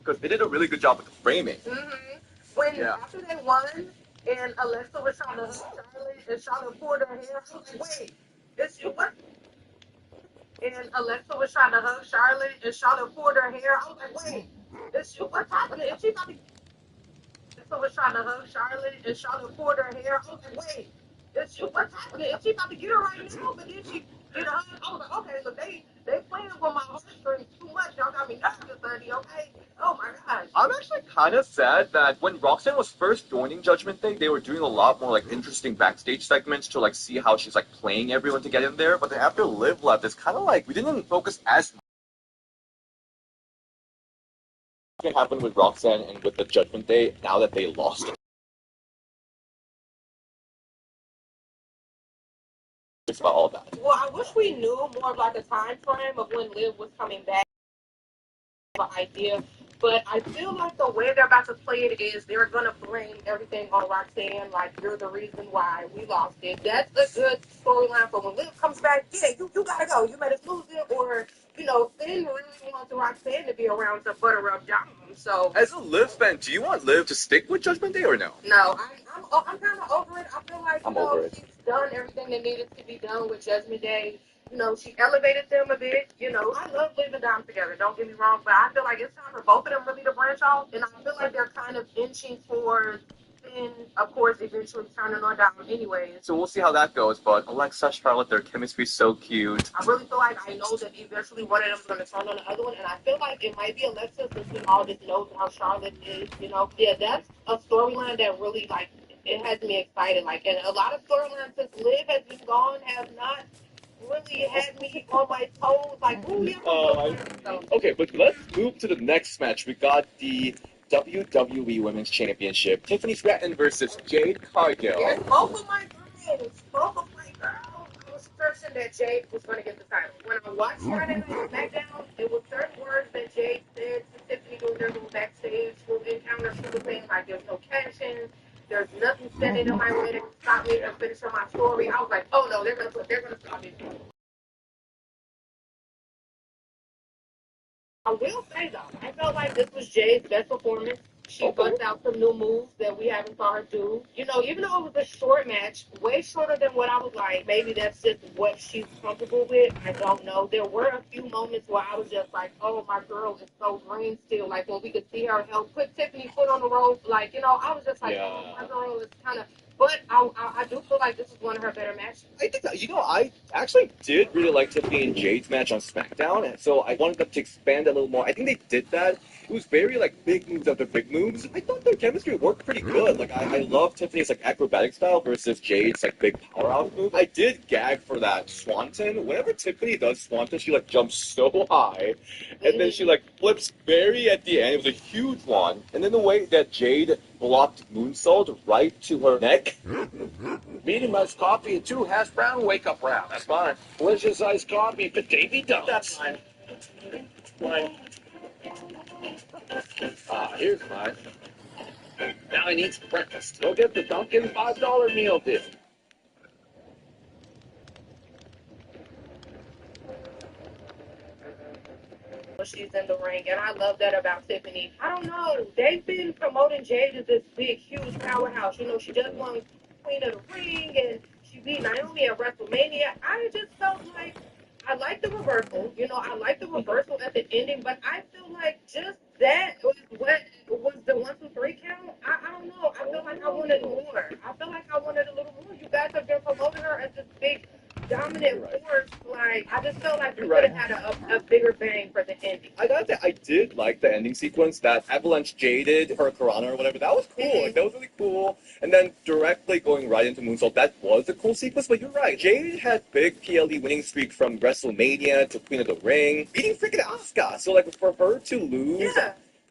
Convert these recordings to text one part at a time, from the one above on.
because they did a really good job with the framing. When after they won, and Alexa was trying to hug Charlotte, and Charlotte pulled her hair. I was like, wait, it's you what? And Alexa was trying to hug Charlotte, and Charlotte pulled her hair. I was like, wait, it's you what's happening? Is she about to Alexa was trying to hug Charlotte, and Charlotte pulled her hair. I was like, wait, it's you what's happening? Is she about to get her right now? But then she get a hug. I was like, okay, so they playing with my heartstrings too much. Y'all got me nervous, buddy. Okay. Oh my gosh. I'm actually kind of sad that when Roxanne was first joining Judgment Day, they were doing a lot more like interesting backstage segments to like see how she's like playing everyone to get in there. But then after Liv left, it's kind of like we didn't focus as much. What happened with Roxanne and with the Judgment Day now that they lost it. It's about all that. Well, I wish we knew more of like a time frame of when Liv was coming back. Idea, but I feel like the way they're about to play it is they're gonna blame everything on Roxanne, like you're the reason why we lost it. That's a good storyline for when Liv comes back. Yeah, you gotta go. You made us lose it, or Finn really wants Roxanne to be around to butter up Dom. So as a Liv fan, do you want Liv to stick with Judgment Day or no? No, I'm kind of over it. I feel like she's done everything that needed to be done with Judgment Day. She elevated them a bit. I love Liv and Dom together. Don't get me wrong, but I feel like it's time for both of them really to branch off, and I feel like they're kind of inching towards Finn, of course, eventually turning on Dom anyways. So we'll see how that goes. But Alexa, Charlotte, their chemistry's so cute. I really feel like I know that eventually one of them is going to turn on the other one, and I feel like it might be Alexa since we all just know how Charlotte is. Yeah, that's a storyline that really it has me excited. And a lot of storylines since Liv has been gone have not really had me on my toes. Ooh, yeah. Okay, but let's move to the next match. We got the WWE Women's Championship. Tiffany Stratton versus Jade Cargill. Yes, both of my girls. Both of my girls. I was certain that Jade was going to get the title. When I watched Friday Night SmackDown, it was certain words that Jade said to Tiffany during their little backstage encounter. She was saying, there's no cash in. There's nothing standing in my way that can stop me from finishing my story. I was like, oh no, they're gonna stop me. I will say though, I felt like this was Jade's best performance. She bust out some new moves that we haven't saw her do. Even though it was a short match, way shorter than what I was like, maybe that's just what she's comfortable with. I don't know. There were a few moments where I was just like, oh, my girl is so green still. When we could see her help put Tiffany foot on the rope. I was just like, oh, my girl is kind of. But I do feel like this is one of her better matches. I think that, I actually did really like Tiffany and Jade's match on SmackDown, and so I wanted them to expand a little more. I think they did that. It was very, big moves after big moves. I thought their chemistry worked pretty good. I love Tiffany's, acrobatic style versus Jade's, big power-out move. I did gag for that Swanton. Whenever Tiffany does Swanton, she, jumps so high, and then she, flips very at the end. It was a huge one. And then the way that Jade blocked moonsault right to her neck. Medium iced coffee and 2 hash brown wake-up wraps. That's fine. Delicious iced coffee for Davy Dunks. That's fine. Fine. Here's mine. Now I need some breakfast. Go get the Dunkin' $5 meal deal. She's in the ring, and I love that about Tiffany. I don't know. They've been promoting Jade as this big, huge powerhouse. She just won Queen of the Ring, and she beat Naomi at WrestleMania. I just felt like I like the reversal. I like the reversal at the ending, but I feel like just that was what was the 1, 2, 3 count. I don't know. I feel like I wanted more. I feel like I wanted a little more. You guys have been promoting her as this big, dominant force. I just felt like we could have had a bigger bang for the ending. I gotta say, I did like the ending sequence that Avalanche jaded her Karana or whatever. That was cool. That was really cool. And then directly going right into Moonsault, that was a cool sequence. But you're right, Jade had big PLE winning streak from WrestleMania to Queen of the Ring, beating freaking Asuka. So for her to lose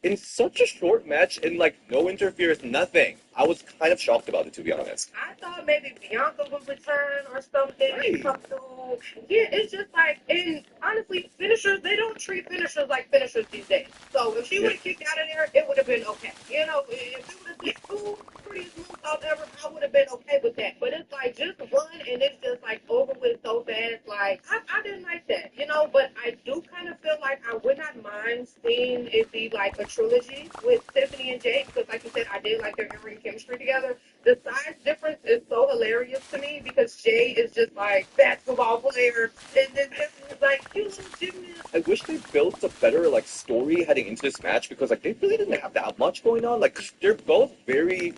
in such a short match and no interference, nothing. I was kind of shocked about it, to be honest. I thought maybe Bianca would return or something. Right. So, yeah, it's just like, and honestly, finishers, they don't treat finishers like finishers these days. So if she would have kicked out of there, it would have been okay. You know, if it would have been two prettiest moves ever, I would have been okay with that. But it's like just one, and it's just like over with so fast. Like, I didn't like that, you know, but I do kind of feel like I would not mind seeing it be like a trilogy with Tiffany and Jake, because like you said, I did like their in-ring chemistry together. The size difference is so hilarious to me because Jay is just like basketball player, and then Tiffany is like you little gymnast. I wish they built a better like story heading into this match because like they really didn't have that much going on. Like they're both very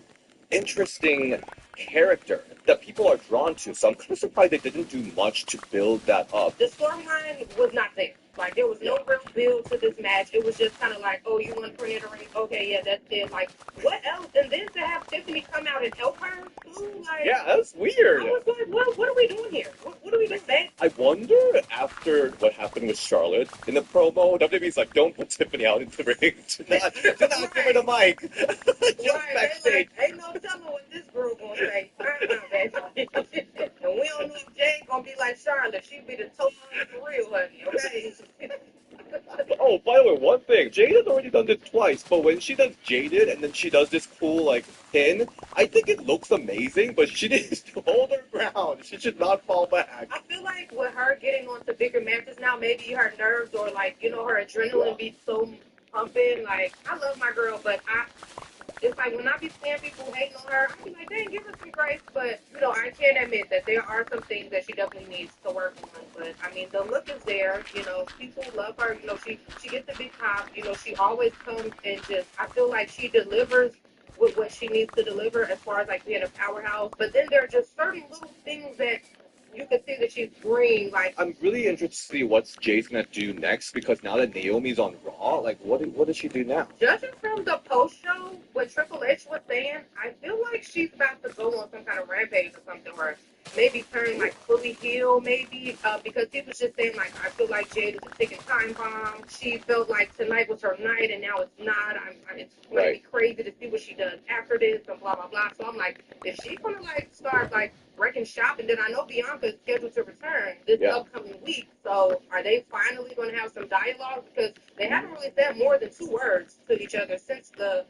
interesting character that people are drawn to. So I'm kind of surprised they didn't do much to build that up. The storyline was not there. Like there was no real build to this match. It was just kind of like, oh, you want to print it ring? Okay, yeah, that's it. Like what else? And then to have Tiffany come out and help her too, like Yeah, that's weird. I was like, what are we doing here? What are we doing, man? I wonder after what happened with Charlotte in the promo, WWE's like, don't put Tiffany out into the ring. Do not give her the mic. Just Right, backstage. like, ain't no telling what this girl gonna say. And we don't know if Jay gonna be like Charlotte. She be the total for real, honey. Okay. Oh, by the way, one thing. Jade has already done this twice, but when she does Jaded and then she does this cool, like, pin, I think it looks amazing, but she needs to hold her ground. She should not fall back. I feel like with her getting onto bigger matches now, maybe her nerves or like, you know, her adrenaline be so pumping. Like, I love my girl, but it's like when I be seeing people hating on her, I be like, dang, give her some grace. But, you know, I can admit that there are some things that she definitely needs to work on. But, I mean, the look is there. You know, people love her. You know, she gets a big pop. You know, she always comes and just, I feel like she delivers with what she needs to deliver as far as, like, being a powerhouse. But then there are just certain little things that you can see that she's green, like I'm really interested to see what Jade's gonna do next because now that Naomi's on Raw, like, what does she do now? judging from the post show, what Triple H was saying, I feel like she's about to go on some kind of rampage or something, or maybe turn like fully heel, maybe because he was just saying like I feel like Jade is a ticking time bomb. She felt like tonight was her night, and now it's not. It's gonna be crazy to see what she does after this, and blah blah blah. So I'm like, is she gonna like start like wrecking shop? And then I know Bianca is scheduled to return this upcoming week. So are they finally going to have some dialogue? Because they haven't really said more than 2 words to each other since the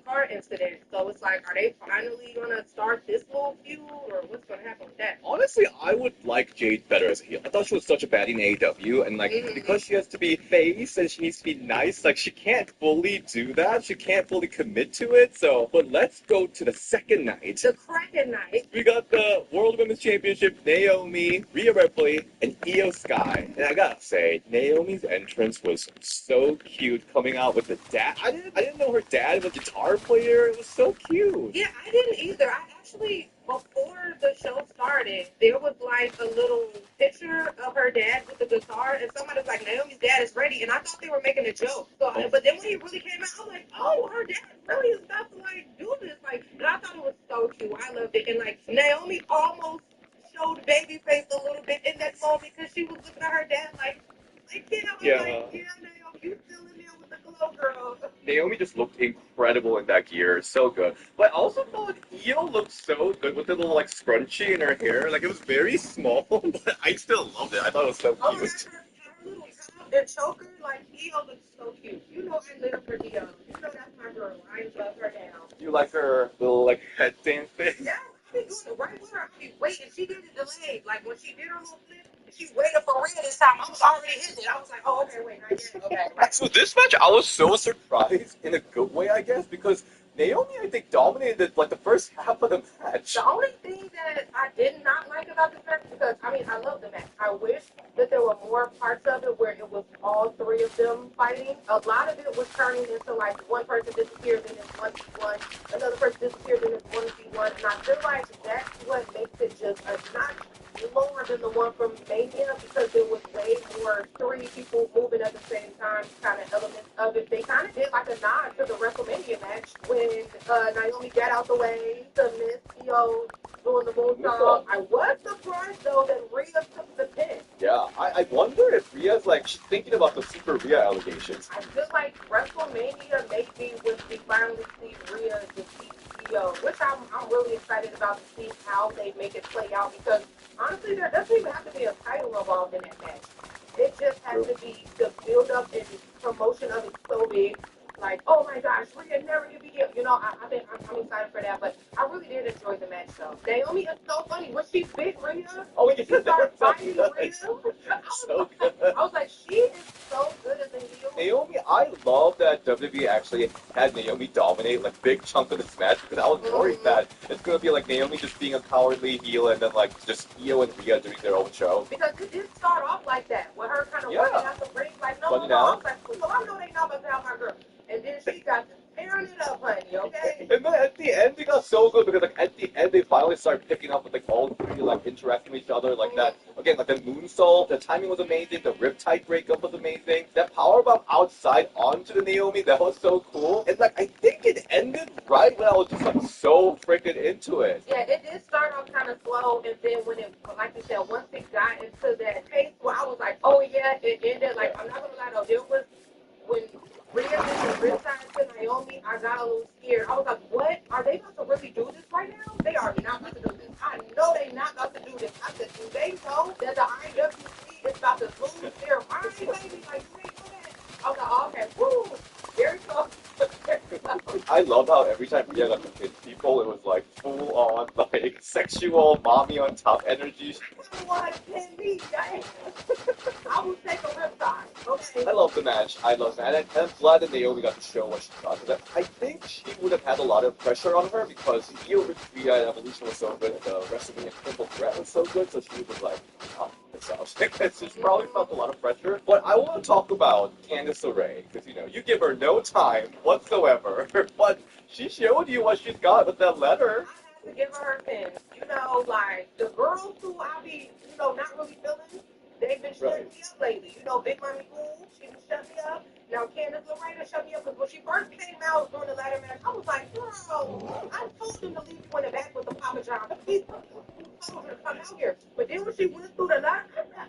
car incident. So it's like, are they finally going to start this little feud, or what's going to happen with that? Honestly, I would like Jade better as a heel. I thought she was such a baddie in AEW, and like because she has to be face and she needs to be nice, like she can't fully do that. She can't fully commit to it. So, but let's go to the second night. The Kraken night. We got the World Women's Championship, Naomi, Rhea Ripley, and Io Sky. And I gotta say, Naomi's entrance was so cute, coming out with the dad. I didn't know her dad was a guitar player. It was so cute. Yeah, I didn't either. I actually, before the show started, there was like a little picture of her dad with the guitar, and somebody was like, Naomi's dad is ready, and I thought they were making a joke. So, but then when he really came out, I was like, oh, her dad really is about to like do this. Like, and I thought it was so cute. I loved it. And like, Naomi almost showed baby face a little bit in that moment because she was looking at her dad like, yeah, Naomi, you still in there with the glow girl. Naomi just looked incredible in that gear, so good. But I also thought Io looked so good with the little like scrunchie in her hair. Like it was very small, but I still loved it. I thought it was so Oh, cute. her little top and choker, like Io looks so cute. You know I live for Io. You know that's my girl. I love her now. You like her little like head dance thing? Yeah, I be doing it right with her. I be waiting. She did it delayed. Like when she did her little flip, she waited for Rhea this time. I was already hitting it. I was like, oh, okay, wait, not yet. Okay, right. So this match, I was so surprised in a good way, I guess, because Naomi, I think, dominated like the first half of the match. The only thing that I did not like about this match, because I mean, I love the match. I wish that there were more parts of it where it was all 3 of them fighting. A lot of it was turning into like one person disappears and it's 1v1, another person disappears and it's 1v1, and I feel like that's what makes it just a notch lower than the one from Mania, because there was way more 3 people moving at the same time kind of elements of it. They kind of did like a nod to the WrestleMania match when Naomi got out the way to miss Io doing the moonsault. I was surprised though that Rhea took the pin. Yeah, I wonder if Rhea's like she's thinking about the Super Rhea allegations. I feel like WrestleMania maybe when we finally see Rhea defeat video, which I'm really excited about to see how they make it play out because honestly, there doesn't even have to be a title involved in that match. It just has to be the build up and promotion of it so big. Like, oh my gosh, Rhea never gonna be here. You know, I think I'm excited for that. But I really did enjoy the match though. Naomi is so funny. When she bit Rhea, Oh, when she started fighting so Rhea, so good. I was like, she is so good as a heel. Naomi, I love that WWE actually had Naomi dominate like big chunk of this match because I was worried that it's gonna be like Naomi just being a cowardly heel and then like just Io and Rhea doing their own show. Because it did start off like that, with her kind of Yeah. running out the ring, like, no, Running no, no. I out. was like, well, I know they not about to have my girl. And then she got tearing it up, honey, okay? And then at the end, they got so good because like at the end, they finally started picking up with like all three like interacting with each other like that. Again, like the moonsault, the timing was amazing. The riptide breakup was amazing. That powerbomb outside onto the Naomi, that was so cool. And like I think it ended right when I was just like so freaking into it. Yeah, it did start off kind of slow, and then when it, like you said, once it got into that pace where I was like, oh yeah, it ended. Like, I'm not gonna lie though, there was when Rhea did the riptide to Naomi, I got a little scared. I was like, what? Are they about to really do this right now? They are not about to do this. I know they not about to do this. I said, do they know that the IWC is about to lose their mind, baby? Like, do they know that? I was like, oh, okay, woo, very close. I love how every time Rhea got to hit people, it was like full on like sexual mommy on top energy. What can be done? I will take a riptide. Okay. I love the match. I love that. And I'm glad that Naomi got to show what she got. Because I think she would have had a lot of pressure on her because Io with Rhea and Evolution was so good. The WrestleMania Triple Threat was so good. So she was like, oh, this out. So she probably felt a lot of pressure. But I want to talk about Candice LeRae. Because, you know, you give her no time whatsoever. But she showed you what she's got with that letter. I have to give her her pins. You know, like, the girls who I be, you know, not really feeling, they've been shutting me up lately. You know, Big Mommy Cool, she been shutting me up. Now, Candice LeRae shut me up because when she first came out during the ladder match, I was like, girl, I told him to leave you in the back with the Papa John. He told her to come out here. But then when she went through the ladder, I said,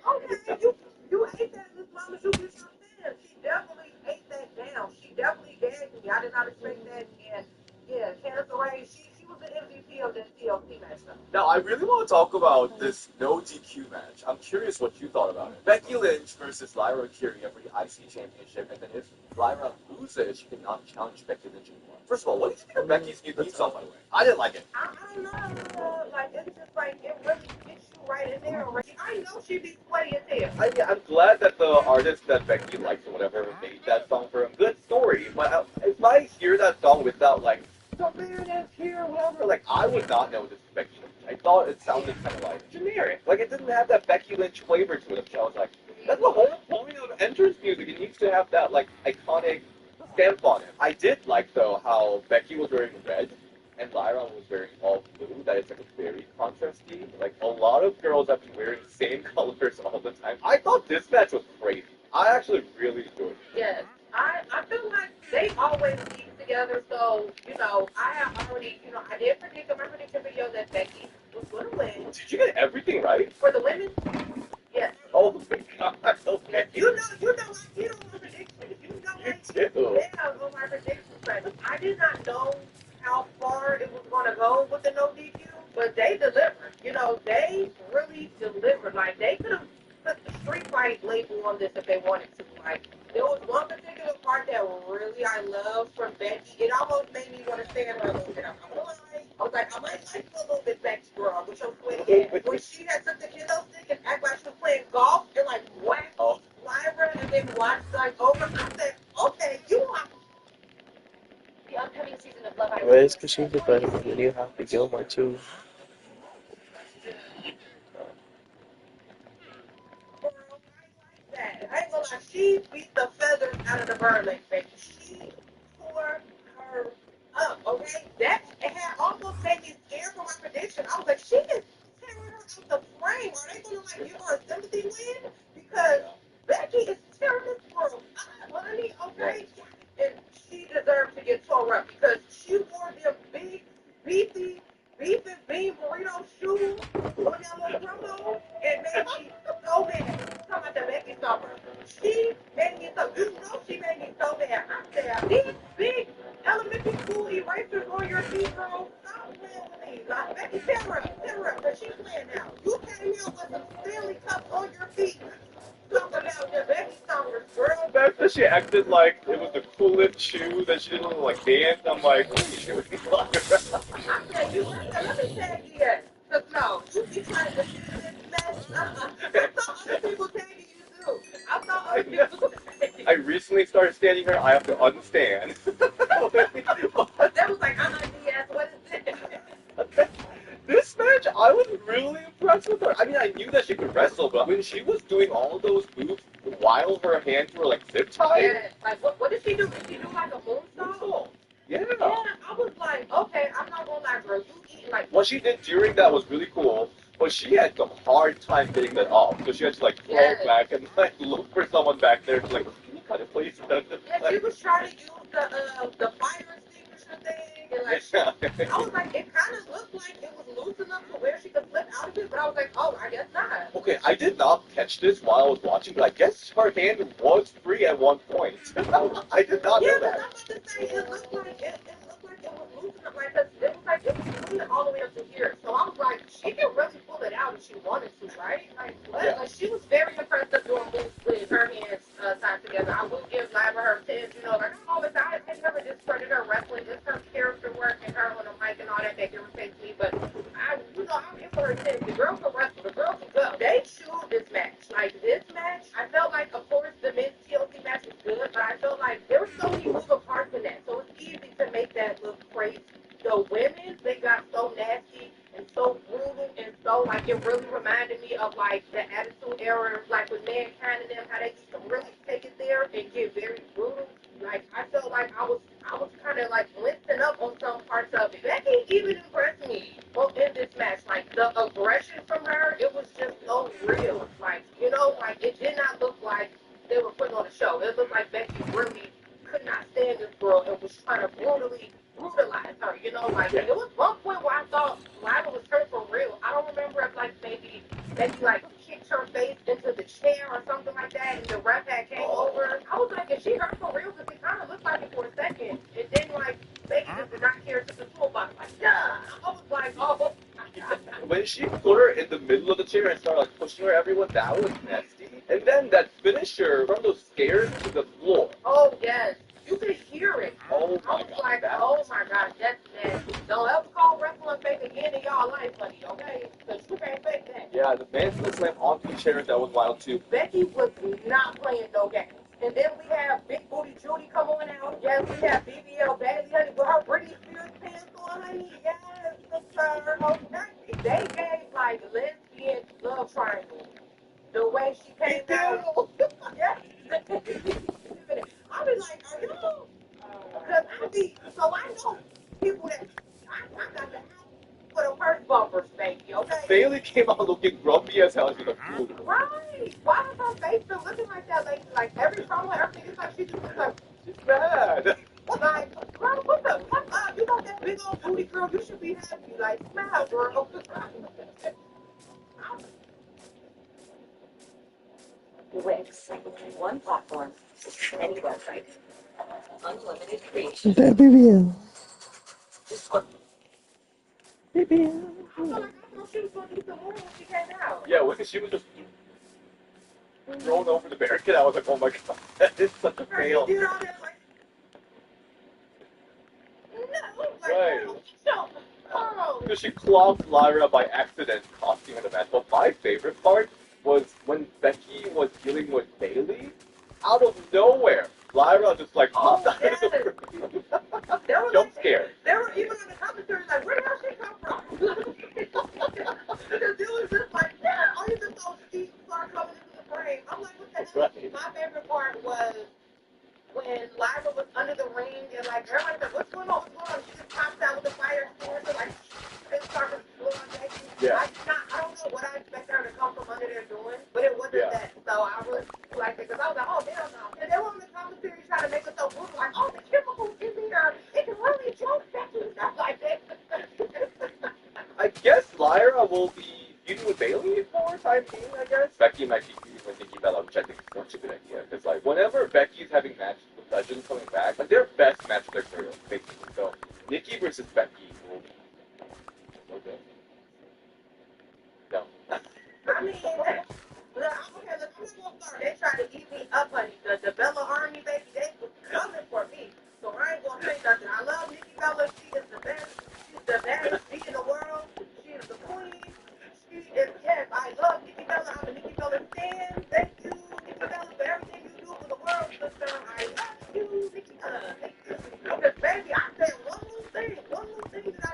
oh, okay, you ate that as long as you get your pins. She definitely ate that down. She definitely gagged me. I did not expect that. And yeah, Candice LeRae, she was the MVP of this TLC match. Now, I really want to talk about this no DQ match. I'm curious what you thought about it. Becky Lynch versus Lyra Valkyria for the IC Championship, and then if Lyra loses, she cannot challenge Becky Lynch anymore. First of all, what do you think of Becky's new song, by the way? I didn't like it. I don't know. Like, it's just like, it really gets you right in there already. I know she be sweaty as hell. I'm glad that the artist that Becky likes or whatever made that song for him. Good story, but if I hear that song without like, the man is here, whatever, like I would not know this is Becky Lynch. I thought it sounded kind of like generic. Like it didn't have that Becky Lynch flavor to it. So I was like, that's the whole point of entrance music. It needs to have that like iconic stamp on it. I did like though how Becky was wearing red and Lyra was wearing all blue. That is like a very contrasty. Like a lot of girls have been wearing the same colors all the time. I thought this match was crazy. I actually really enjoyed it. Yes. I feel like they always keep together, so, you know, I have already, you know, I did predict in my prediction video that Becky was going to win. Did you get everything right? For the women, yes. Oh my god, okay. You know I did on my predictions. You know You I do. Yeah, on my predictions. But I did not know how far it was going to go with the no DQ, but they delivered. You know, they really delivered. Like, they could have put the street fight label on this if they wanted to. Like, there was one particular part that really I loved from Becky. It almost made me want to stand her a little bit. I was like, I might like you a little bit, Becky girl, with your sweaty ass. When she had took the kendo stick and act like she was playing golf and like whack Lyra and then watch like over. I said, okay, you are. The upcoming season of Love Island. Well, es que siempre para venir Happy Gilmore too. I ain't gonna lie, she beat the feathers out of the bird leg, baby. She tore her up, okay? That had almost made me scared for my prediction. I was like, she is tearing her out the frame. Are they gonna like give her a sympathy win? Because Becky is tearing this girl up, honey, okay? And she deserves to get tore up because she wore them big, beefy, beef and bean burrito shoes on that little promo and made me so mad. Talking about the Becky summer. She made me so, you know she made me so mad. I said, these big elementary school erasers on that she acted like it was the coolest shoe that she didn't like dance. I'm like, what are you doing, Lyra? I said, you let me tag you in. Cause no, you be trying to defend this mess. I thought other people tagging you too. I thought other people tagging I you. recently started standing her. I have to unstand. That was like, Diaz, what is this? This match, I was really impressed with her. I mean, I knew that she could wrestle, but when she was doing all those moves while her hands were like zip tied, Yeah, like what did she do? Did she do like a moonsault? yeah. Yeah, I was like, okay, I'm not gonna lie, girl. You eat like What she did during that was really cool, but she had some hard time getting that off. So she had to like fall Yes. back and like look for someone back there to like, can you cut it please? yeah, she was trying to use the fire extinguisher thing, and like I was like, it kind of looked like it was loose enough to where she could slip out of it, but I was like, oh, I guess not. Okay, I did not catch this while I was watching, but I guess her hand was free at one point. I did not Yeah, know because that. I'm about to say it looked like it was loose enough, like 'cause it was like it was clean all the way up to here. So I was like, she can really pull it out if she wanted to, right? Like, what? Yeah. Like, she was very impressive doing moves with her hands tied together. I will give Lyra her tens, like I always, I never discredit her wrestling, just her character work and her on the mic and all that irritates me. But I'll give her a tens. The girl can wrestle. The girl can go. They chewed this match. Like this match, I felt like, of course, the men's TLC match was good, but I felt like there were so many moving parts in that, so it's easy to make that look crazy. The women, they got so nasty and so brutal and so like it really reminded me of like the Attitude Era, like with Mankind and them, how they used to really take it there and get very brutal. Like I felt like I was kind of like lifting up on some parts of it. Becky even impressed me in this match. Like the aggression from her, it was just so real. Like like it did not look like they were putting on a show. It looked like Becky really could not stand this girl and was trying to brutalize her. Like there was one point where I thought Lyra was hurt for real. I don't remember if like maybe Becky like kicked her face into the chair or something like that, and the ref had came over. I was like, is she hurt for real? Because it kind of looked like it for a second. And then like Becky just did not care to the toolbox. Like, yeah. I was like, oh. When she put her in the middle of the chair and started like pushing her everyone, that was nasty. And then that finisher from those stairs to the floor. Oh yes, you could hear it. Oh I my was god. like, oh my gosh, that's nasty. Don't ever call wrestling fake again in y'all life, buddy, okay? Because you can't fake that. Yeah, the man still slammed onto chairs, that was wild too. Becky was not playing no games. And then we have Big Booty Judy come on out. Yes, we have BBL Bailey, honey, with her Britney Spears pants on, honey. Yes, sir. Okay. They gave like lesbian love triangle. The way she came out. Yeah. I be like, are y'all? Because so I know people that I got the house for the first bumpers, baby, okay? Bailey came out looking grumpy as hell. She's like, food. Right. Why is her face still looking like that, lady? Like every promo, everything is like she just looks like, She's mad. like, girl, what the fuck up? You got that big old booty, girl. You should be happy. Like, smile, girl. Wix, one platform, any website, unlimited creation. BBL. Just one. I feel like I thought she was going to do some more when she came out. Yeah, when she was just thrown over the barricade, I was like, oh my god, that is such a fail. She did all that, like, no, like, Right. no, oh. Because she clogged Lyra by accident, costing her the match. But my favorite part was when Becky was dealing with Bailey. Out of nowhere, Lyra just like popped out of the ring. Jump scare. They were even in the commentary like, where the hell she come from? Because it was just like, yeah, all you just saw Steve Clark coming into the frame. I'm like, what the hell? Right. My favorite part was when Lyra was under the ring and like everybody's like, what's going on? What's going on? She just pops out with the fire extinguisher, like it started blowing back. Yeah. I don't know what I expected her to come from under there doing, but it wasn't that. So I really liked it because I was like, oh hell no. And they were on the commentary trying to make us so brutal, like, oh the chemicals in here, it can really jump back and stuff like that. I guess Lyra will be feuding with Bailey for time being, I guess. Becky might be feuding with Nikki Bella, which I think is such a good idea. Because, like, whenever Becky's having matches with Legends coming back, like, their best match of their career, basically. So, Nikki versus Becky will be so good. No. I mean, okay, look, I'm not gonna start. They try to eat me up, honey. The Bella Army, I love you, Nikki. Because, baby, I said one little thing that I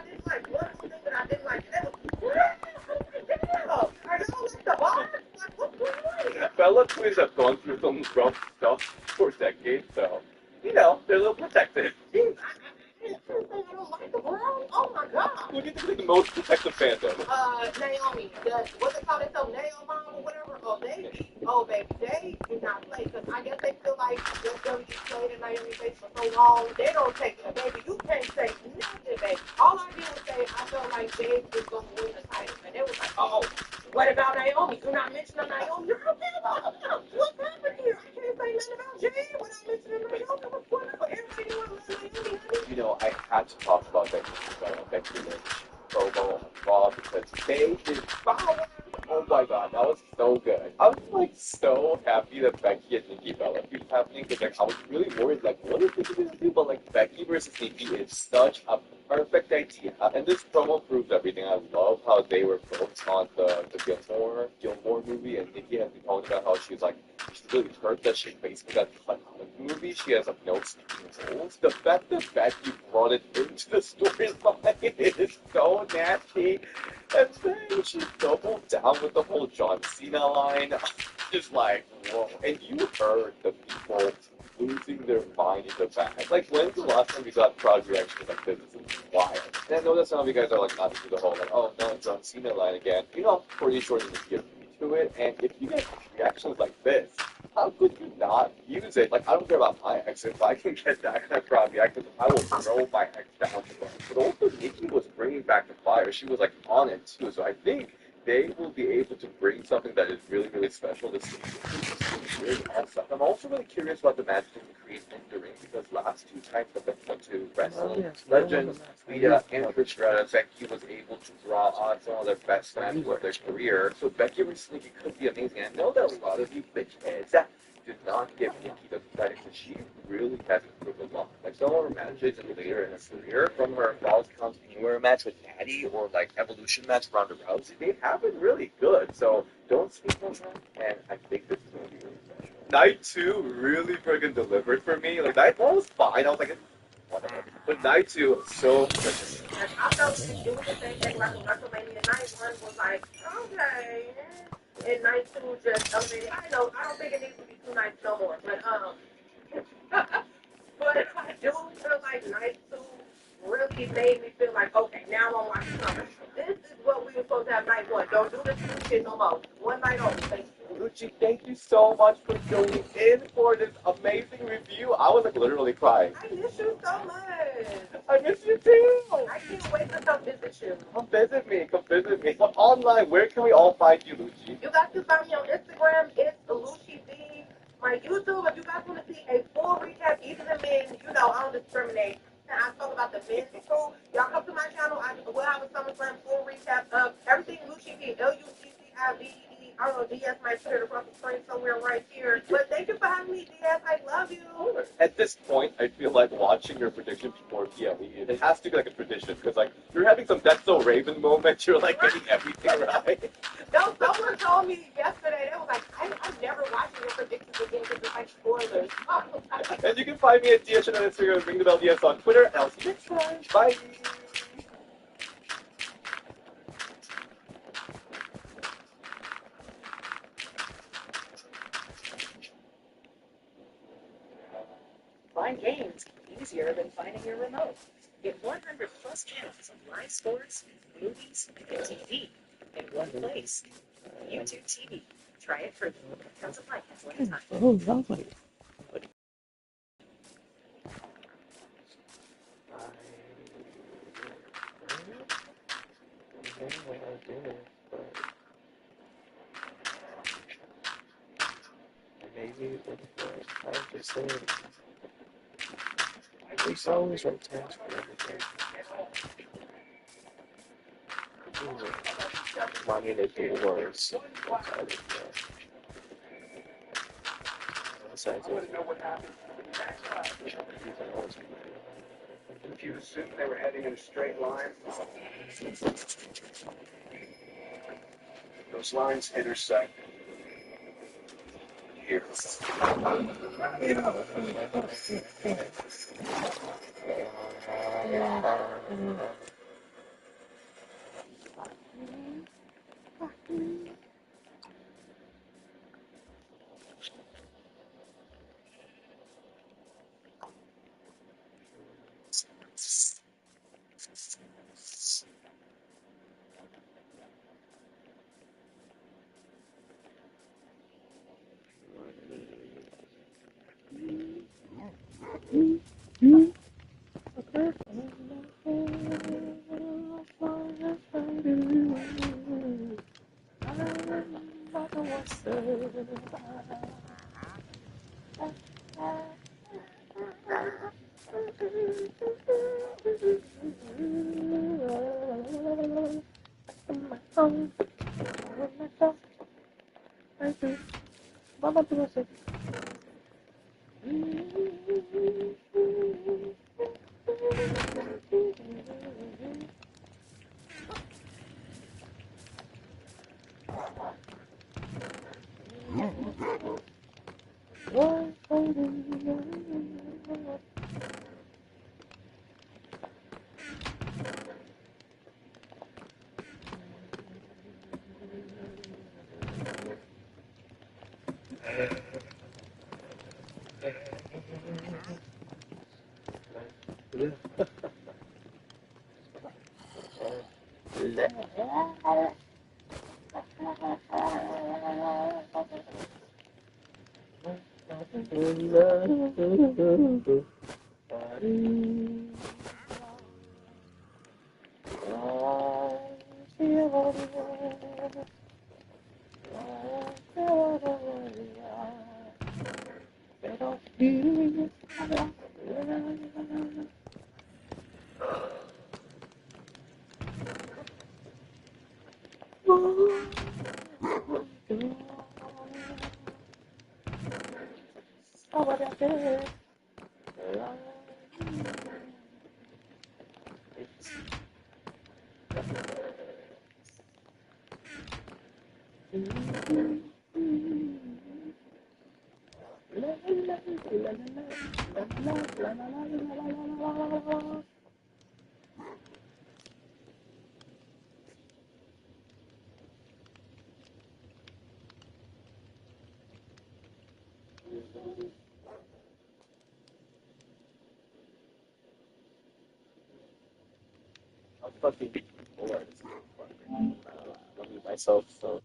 didn't like, and that was, damn, are y'all like the boss? Like, what's going on? Bella twins have gone through some rough stuff for decades, so, you know, they're a little protected. Jeez, I don't like the world. Oh my god. Who do you think is the most protective fandom? Naomi, what's it called? They call Nail Mom or whatever. Oh, baby, they do not play because I guess they feel like just WWE played in Naomi face for so long. They don't take it, baby. You can't say nothing, baby. All I did was say I felt like Jade was going to win the title, and they was like, oh, what about Naomi? You're not mentioning Naomi. You're okay about what's happening here? I can't say nothing about Jade without mentioning Naomi. What's going on? Everybody wants Naomi, honey. You know, I had to talk about Becky Lynch, Promo, and Raw because they did power. Oh my god, that was so good. I was like so happy that Becky and Nikki Bella keep happening because like I was really worried like what are they going to do? But like Becky versus Nikki is such a perfect idea. And this promo proves everything. I love how they were both on the Gilmore movie, and Nikki has been talking about how she's like she's really hurt that she basically got cut out of the movie. She has like no speaking roles. The fact that Becky brought it into the storyline is so nasty. And then she doubled down with the whole John Cena line. Just like, whoa. And you heard the people losing their mind in the back. Like, when's the last time you got crowd reactions like this? This is wild. And I know that some of you guys are like not into the whole like, oh no, John Cena line again. You know, I'm pretty sure there's a gift to it. And if you get reactions like this, how could you not use it? Like, I don't care about my ex. If I can get that kind of crowd reaction, I will throw my ex down the ground. But also, Nikki was bringing back the fire. She was like on it too. So I think they will be able to bring something that is really, really special this season. Really awesome. I'm also really curious about the match between Creed and During because last two times that they went to wrestle legends, Lita and Trish Stratus, Becky was able to draw on some of their best matches of their career. So Becky versus Nikki could be amazing. And I know that a lot of you bitchheads did not give Nikki the credit because she really has improved a lot. Like some of her matches and later in her career, from her Falls Count Anywhere match with Natty or like Evolution match with Ronda Rousey, they have been really good. So don't sleep on them. And I think this is going to be really special. Night 2 really friggin' delivered for me. Like Night 1 was fine. I was like, whatever. But Night 2, so friggin' And I felt like doing the same thing like WrestleMania. Night 1 was like, okay. And Night 2 just elevated. I don't think it needs to be 2 nights no more. But but I do feel like Night 2 really made me feel like, okay, now I'm watching something. This is what we were supposed to have Night 1. Don't do this shit no more. One night only. Thank you. Lucci, thank you so much for joining in for this amazing review. I was like literally crying. I miss you so much. I miss you too. I can't wait to come visit you. Come visit me. Come visit me. But online, where can we all find you, Lucci? You guys can find me on Instagram. It's Lucci B. My YouTube, if you guys want to see a full recap, even the men, you know, I don't discriminate. And I talk about the men's show. Y'all come to my channel. I will have a SummerSlam full recap of everything Lucci B. LUCCIVED. I don't know, DS might put it across the screen somewhere right here. But thank you for having me, DS. I love you. At this point, I feel like watching your prediction before PLE, it has to be like a tradition because like you're having some That's So Raven moments. You're like getting everything right. No, someone told me yesterday, they was like, I'm never watching your predictions again because it's like spoilers. And you can find me at DS on Instagram, Ring the Bell DS on Twitter, and I'll see you next time. Bye. Find games easier than finding your remote. Get 100 plus channels of live sports, movies, and TV in one place. YouTube TV. Try it free. Comes with life at one time. Oh, lovely. I don't know what I did, but maybe I'm just saying. There's always right task for everything. Manipulating words. If you assume they were heading in a straight line, those lines intersect. years. I'm fucking bored. I love myself, so.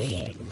game.